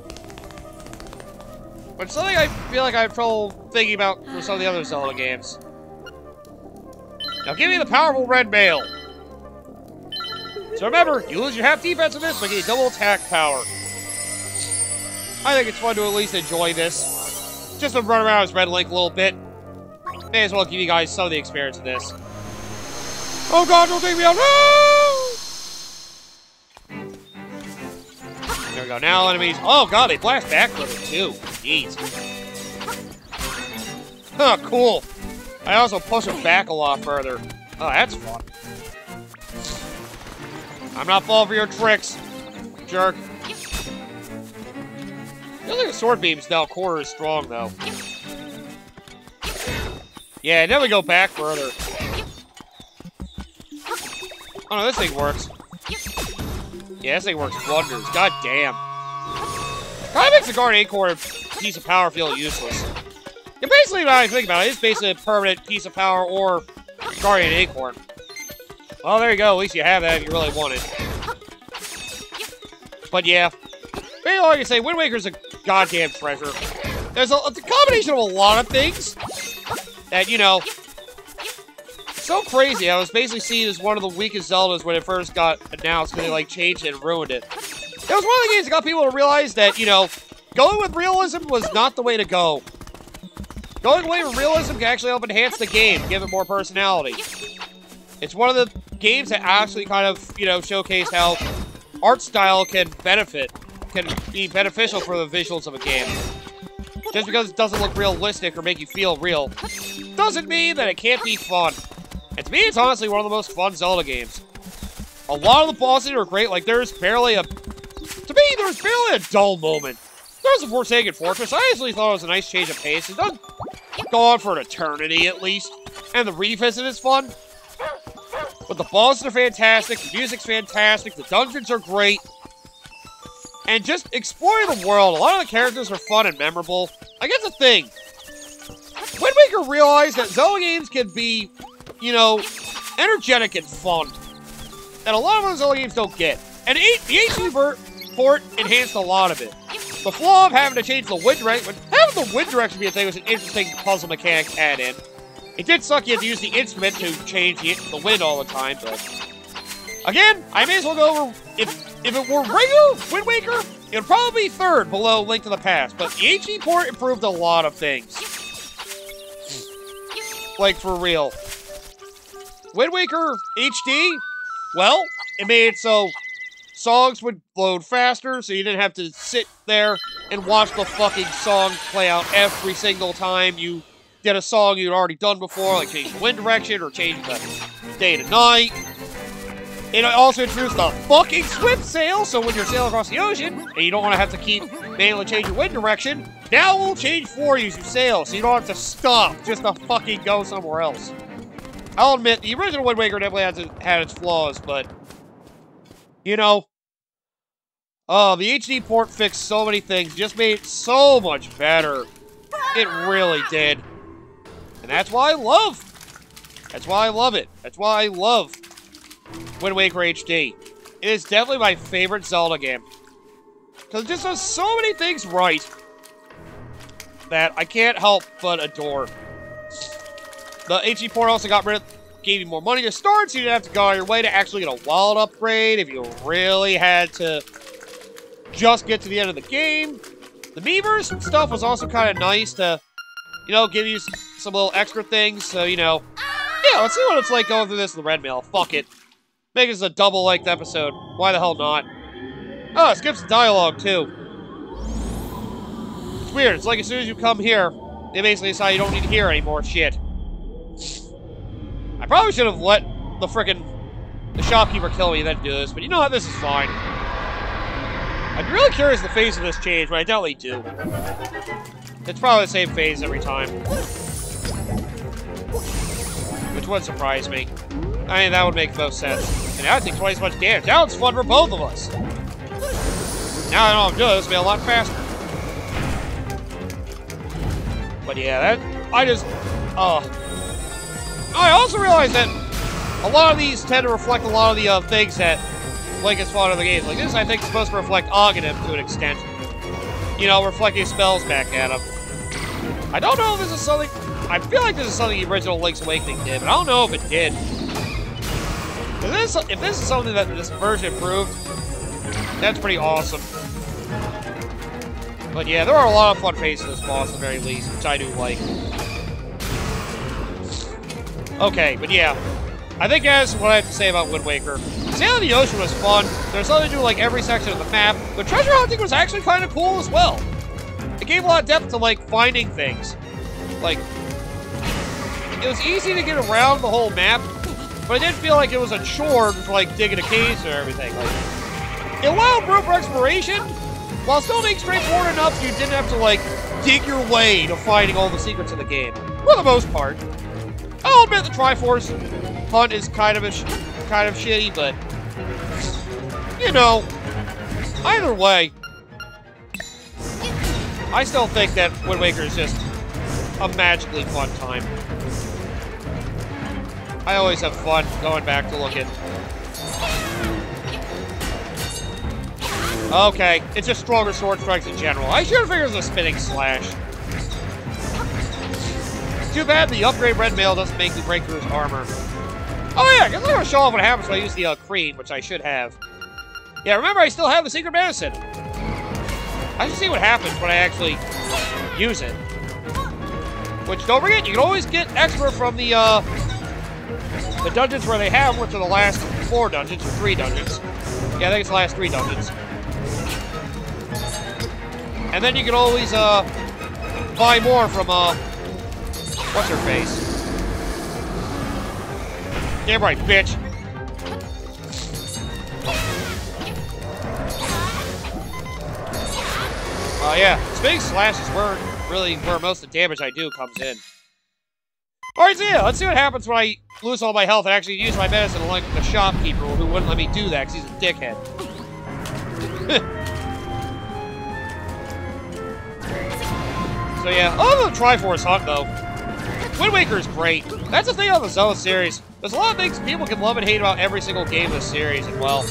But something I feel like I have trouble thinking about for some of the other Zelda games. Now give me the powerful red mail. So remember, you lose your half defense in this, but get double attack power. I think it's fun to at least enjoy this. Just to run around as Red Link a little bit. May as well give you guys some of the experience of this. Oh god, don't take me out! No! There we go, now enemies... Oh god, they blast back further too. Jeez. Huh, cool. I also push them back a lot further. Oh, that's fun. I'm not falling for your tricks, jerk. I think the sword beam's now quarter as strong, though. Yeah, now we go back further. Oh no, this thing works. Yeah, this thing works wonders. God damn. Kinda makes the Guardian Acorn piece of power feel useless. Yeah, basically, when I think about it, it's basically a permanent piece of power or Guardian Acorn. Well, there you go. At least you have that if you really want it. But yeah. Maybe all I can say, Wind Waker's a goddamn treasure. There's a combination of a lot of things that, you know, it's so crazy. I was basically seen as one of the weakest Zeldas when it first got announced because they, like, changed it and ruined it. It was one of the games that got people to realize that, you know, going with realism was not the way to go. Going away with realism can actually help enhance the game, give it more personality. It's one of the games that actually kind of, you know, showcase how art style can be beneficial for the visuals of a game. Just because it doesn't look realistic or make you feel real, doesn't mean that it can't be fun. And to me, it's honestly one of the most fun Zelda games. A lot of the bosses are great, like there's barely a dull moment. There's a Forsaken Fortress. I actually thought it was a nice change of pace. It doesn't go on for an eternity, at least. And the revisit is fun. But the bosses are fantastic, the music's fantastic, the dungeons are great. And just exploring the world, a lot of the characters are fun and memorable. I guess the thing, Wind Waker realized that Zelda games can be, you know, energetic and fun. And a lot of those Zelda games don't get. And the HD port enhanced a lot of it. The flaw of having to change the wind direction, having the wind direction be a thing was an interesting puzzle mechanic to add in. It did suck you had to use the instrument to change the wind all the time, but... Again, I may as well go over... If it were regular Wind Waker, it would probably be third below Link to the Past, but the HD port improved a lot of things. Like, for real. Wind Waker HD, well, it made it so songs would load faster, so you didn't have to sit there and watch the fucking song play out every single time you did a song you'd already done before, like change the wind direction or change the day to night. It also introduced the fucking swift sail, so when you're sailing across the ocean, and you don't want to have to keep manually change your wind direction, now we'll change for you as you sail, so you don't have to stop just to fucking go somewhere else. I'll admit, the original Wind Waker definitely had its flaws, but, you know, the HD port fixed so many things, just made it so much better. It really did. And that's why I love it. That's why I love Wind Waker HD. It is definitely my favorite Zelda game. Because it just does so many things right that I can't help but adore. The HD port also gave you more money to start, so you didn't have to go out of your way to actually get a wallet upgrade if you really had to just get to the end of the game. The Miiverse and stuff was also kind of nice to, you know, give you some little extra things, so, you know, yeah, let's see what it's like going through this in the red mail. Fuck it. Make this a double-length episode. Why the hell not? Oh, it skips the dialogue, too. It's weird. It's like as soon as you come here, they basically decide you don't need to hear any more shit. I probably should have let the frickin' shopkeeper kill me, then do this. But you know what? This is fine. I'm really curious the phase of this change, but I doubt they do. It's probably the same phase every time. Which would surprise me. I mean, that would make most sense. And now I take twice as much damage. Now it's fun for both of us. Now I know I'm doing this, will be a lot faster. But yeah, I also realized that a lot of these tend to reflect a lot of the things that Link has fought in the games. Like this, I think, is supposed to reflect Aghanim to an extent. You know, reflecting spells back at him. I don't know if this is something... I feel like this is something the original Link's Awakening did, but I don't know if it did. If this is something that this version improved, that's pretty awesome. But yeah, there are a lot of fun phases in this boss at the very least, which I do like. Okay, but yeah. I think that's what I have to say about Wind Waker. Sailing the ocean was fun. There's something to do like every section of the map, but treasure hunting was actually kind of cool as well. It gave a lot of depth to like finding things. Like, it was easy to get around the whole map, but I didn't feel like it was a chore for like digging a cave or everything. Like, it allowed room for exploration, while still being straightforward enough so you didn't have to like dig your way to finding all the secrets of the game. For the most part. I'll admit the Triforce hunt is kind of shitty, but you know, either way, I still think that Wind Waker is just a magically fun time. I always have fun going back to look at. Okay, it's just stronger sword strikes in general. I should have figured it was a spinning slash. Too bad the upgrade red mail doesn't make me break through his armor. Oh yeah, I guess I'm gonna show off what happens when I use the cream, which I should have. Yeah, remember I still have the secret medicine. I should see what happens when I actually use it. Which, don't forget, you can always get extra from the dungeons where they have, which are the last 4 dungeons, or 3 dungeons. Yeah, I think it's the last 3 dungeons. And then you can always, buy more from, what's-her-face? Damn right, bitch. Oh, yeah. Spinning slash is where most of the damage I do comes in. Alright, so yeah, let's see what happens when I lose all my health and actually use my medicine like the shopkeeper who wouldn't let me do that because he's a dickhead. So yeah, other than the Triforce hunt though, Wind Waker is great. That's the thing on the Zelda series. There's a lot of things people can love and hate about every single game of the series, and well,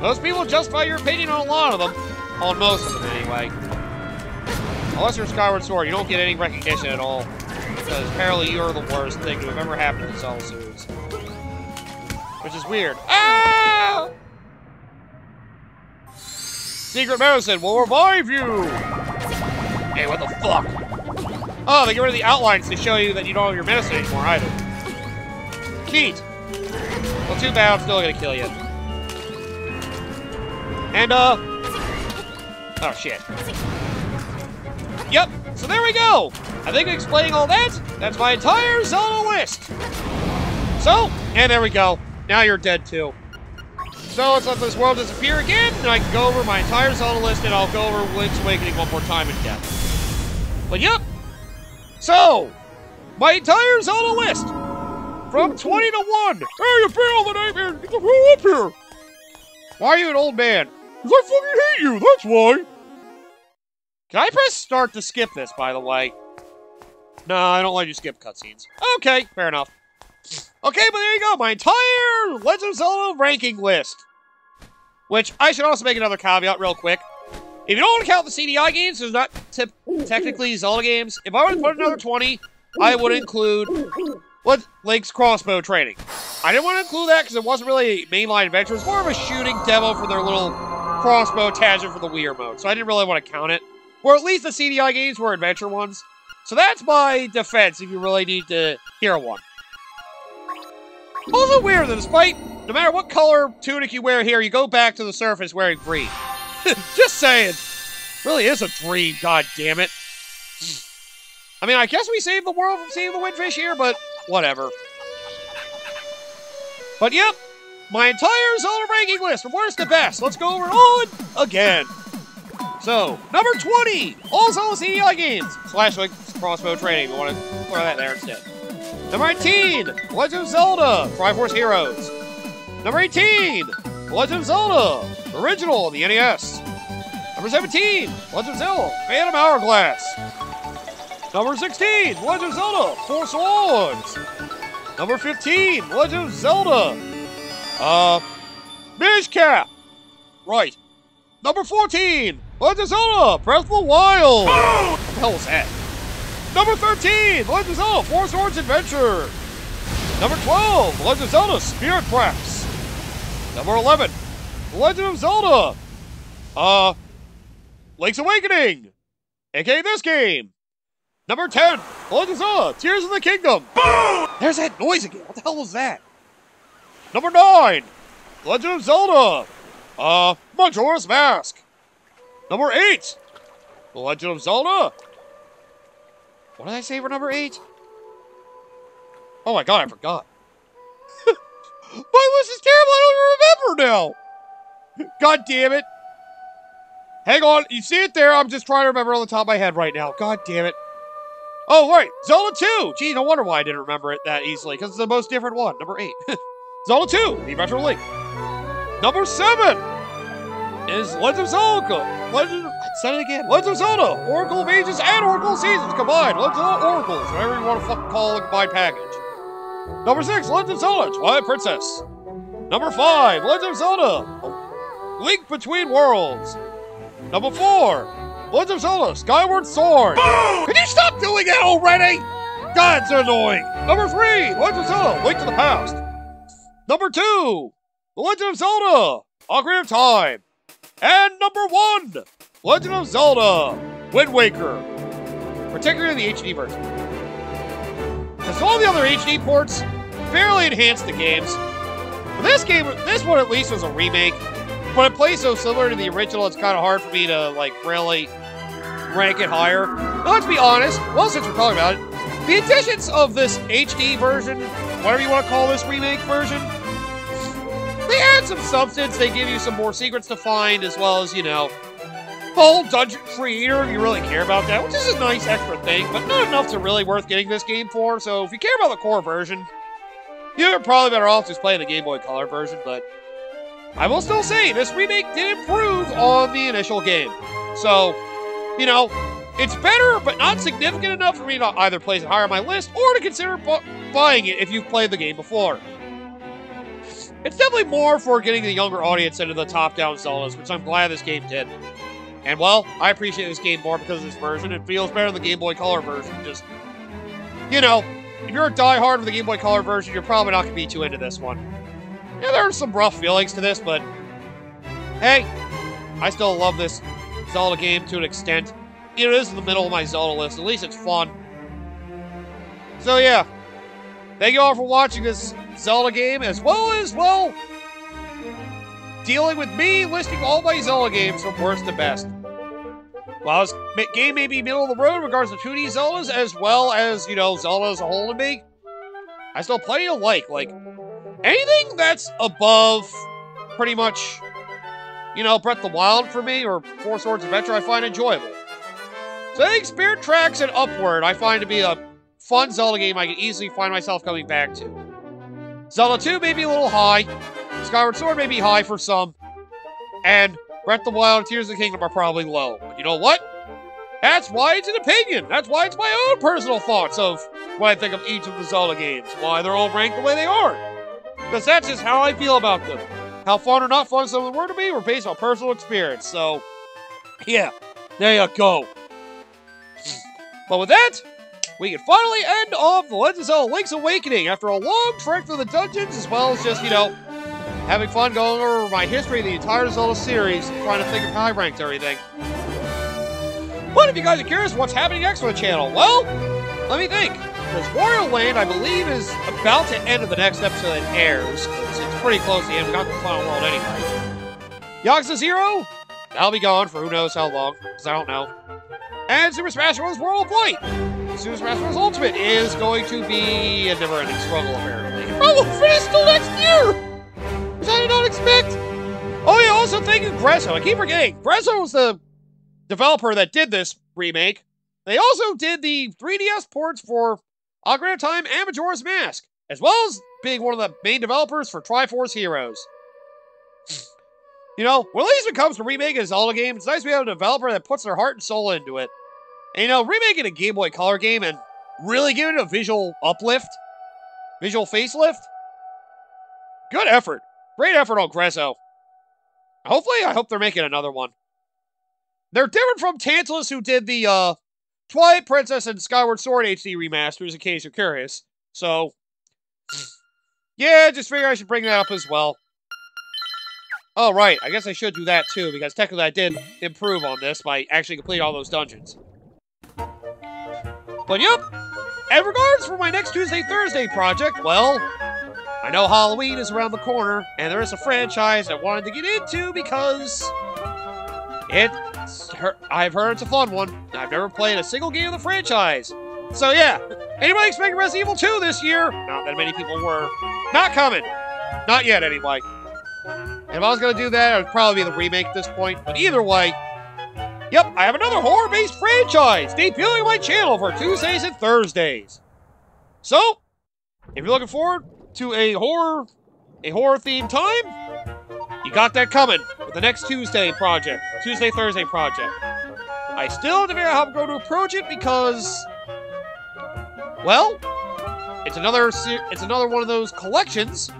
most people justify your opinion on a lot of them. On most of them, anyway. Unless you're Skyward Sword, you don't get any recognition at all. Because apparently you're the worst thing to have ever happened in the Zelda series. Which is weird. Ah! Secret medicine will revive you! Hey, what the fuck? Oh, they get rid of the outlines to show you that you don't have your medicine anymore, either. Neat! Well, too bad, I'm still gonna kill you. And, oh, shit. Yep, so there we go! I think explaining all that, that's my entire Zelda list! So, and there we go. Now you're dead, too. So, let's let this world disappear again, and I can go over my entire Zelda list, and I'll go over Link's Awakening one more time in depth. But yep! So, my entire Zelda list! From 20 to 1! Hey, you failed the nightmare! Get the hell up here! Why are you an old man? Because I fucking hate you, that's why! Can I press start to skip this, by the way? No, I don't let you skip cutscenes. Okay, fair enough. Okay, but there you go, my entire Legend of Zelda ranking list. Which, I should also make another caveat real quick. If you don't want to count the CDI games, there's not technically Zelda games. If I were to put another 20, I would include Link's crossbow training. I didn't want to include that because it wasn't really a mainline adventure. It was more of a shooting demo for their little crossbow tangent for the Wii mode. So I didn't really want to count it. Or at least the CDI games were adventure ones. So that's my defense if you really need to hear one. Also weird that despite, no matter what color tunic you wear here, you go back to the surface wearing green. Just saying. Really is a dream, god damn it. I mean, I guess we saved the world from seeing the Windfish here, but whatever. But yep, my entire Zelda ranking list from worst to best. Let's go over it all again. So, number 20, all Zelda CDI games. /like crossbow training. We want to throw that there instead. Number 19, Legend of Zelda, Triforce Heroes. Number 18, Legend of Zelda, original on the NES. Number 17, Legend of Zelda, Phantom Hourglass. Number 16, Legend of Zelda, Four Swords. Number 15, Legend of Zelda, Minish Cap. Right. Number 14, Legend of Zelda, Breath of the Wild. What the hell was that? Number 13, Legend of Zelda, Four Swords Adventure. Number 12, Legend of Zelda, Spirit Crafts. Number 11, Legend of Zelda, Link's Awakening, aka this game. Number 10, Legend of Zelda, Tears of the Kingdom. Boom! There's that noise again. What the hell was that? Number 9, Legend of Zelda, Majora's Mask. Number 8, The Legend of Zelda. What did I say for number 8? Oh my god, I forgot. My list is terrible, I don't even remember now. God damn it. Hang on, you see it there? I'm just trying to remember on the top of my head right now. God damn it. Oh, right, Zelda 2. Gee, no wonder why I didn't remember it that easily, because it's the most different one. Number 8. Zelda 2, The Adventure Link. Number 7 is Legend of Zelda. I said it again. Legend of Zelda, Oracle of Ages and Oracle of Seasons combined. Legend of Zelda Oracles, whatever you want to fucking call a combined package. Number 6, Legend of Zelda, Twilight Princess. Number 5, Legend of Zelda, Link Between Worlds. Number 4, Legend of Zelda, Skyward Sword. Boom! Can you stop doing that already? God, it's annoying. Number 3, Legend of Zelda, Link to the Past. Number 2, The Legend of Zelda, Ocarina of Time. And number 1, Legend of Zelda, Wind Waker. Particularly the HD version. Because all the other HD ports fairly enhanced the games. But this one at least was a remake. But it plays so similar to the original, it's kind of hard for me to, like, really rank it higher. Now, let's be honest, well, since we're talking about it, the additions of this HD version, whatever you want to call this remake version, they add some substance, they give you some more secrets to find, as well as, you know, the whole dungeon creator, if you really care about that, which is a nice extra thing, but not enough to really worth getting this game for, so if you care about the core version, you're probably better off just playing the Game Boy Color version, but I will still say, this remake did improve on the initial game. So, you know, it's better, but not significant enough for me to either place it higher on my list, or to consider buying it if you've played the game before. It's definitely more for getting the younger audience into the top-down Zeldas, which I'm glad this game did. And, well, I appreciate this game more because of this version. It feels better than the Game Boy Color version. Just, you know, if you're a diehard of the Game Boy Color version, you're probably not going to be too into this one. Yeah, there are some rough feelings to this, but hey, I still love this Zelda game to an extent. It is in the middle of my Zelda list. At least it's fun. So yeah, thank you all for watching this Zelda game, as well as, well, dealing with me listing all my Zelda games from worst to best. While this game may be middle of the road in regards to 2D Zeldas, as well as, you know, Zelda as a whole to me, I still plenty to like anything that's above, pretty much, you know, Breath of the Wild for me, or Four Swords Adventure, I find enjoyable. So I think Spirit Tracks and Upward I find to be a fun Zelda game I can easily find myself coming back to. Zelda 2 may be a little high, Skyward Sword may be high for some, and Breath of the Wild and Tears of the Kingdom are probably low. But you know what? That's why it's an opinion. That's why it's my own personal thoughts of what I think of each of the Zelda games, why they're all ranked the way they are. Because that's just how I feel about them. How fun or not fun some of them were to me were based on personal experience. So, yeah, there you go. But with that, we can finally end off The Legend of Zelda Link's Awakening after a long trek through the dungeons, as well as just, you know, having fun going over my history of the entire Zelda series, trying to think of how I ranked everything. But if you guys are curious what's happening next on the channel, well, let me think. Because Wario Land, I believe, is about to end of the next episode that airs, because it's pretty close to the end. We got the final world anyway. Yakuza 0, that'll be gone for who knows how long, because I don't know. And Super Smash Bros. World of Light. Super Smash Bros. Ultimate is going to be a never-ending struggle, apparently. I will finish till next year! Which I did not expect! Oh yeah, also thank you, Grezzo. I keep forgetting. Grezzo was the developer that did this remake. They also did the 3DS ports for Ocarina of Time and Majora's Mask, as well as being one of the main developers for Triforce Heroes. You know, when at least when it comes to remaking a Zelda game, it's nice to have a developer that puts their heart and soul into it. And you know, remaking a Game Boy Color game and really giving it a visual uplift, visual facelift, good effort. Great effort on Grezzo. Hopefully, I hope they're making another one. They're different from Tantalus, who did the Twilight Princess and Skyward Sword HD remasters, in case you're curious. So, yeah, just figure I should bring that up as well. Oh, right, I guess I should do that too, because technically I did improve on this by actually completing all those dungeons. But yep, in regards for my next Tuesday-Thursday project, well, I know Halloween is around the corner, and there is a franchise I wanted to get into because I've heard it's a fun one. I've never played a single game of the franchise. So yeah, anybody expecting Resident Evil 2 this year? Not that many people were. Not coming. Not yet, anyway. And if I was going to do that, it would probably be the remake at this point. But either way, yep, I have another horror-based franchise debuting on my channel for Tuesdays and Thursdays. So, if you're looking forward to a horror-themed time, you got that coming with the next Tuesday-Thursday project. I still have to figure out how I'm going to approach it because, well, it's another one of those collections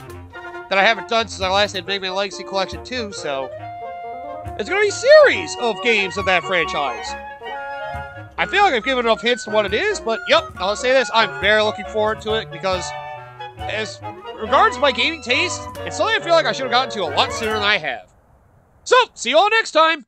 that I haven't done since I last did Mega Man Legacy Collection 2, so it's going to be a series of games of that franchise. I feel like I've given enough hints to what it is, but yep, I'll say this, I'm very looking forward to it because as regards to my gaming taste, it's something I feel like I should have gotten to a lot sooner than I have. So, see you all next time!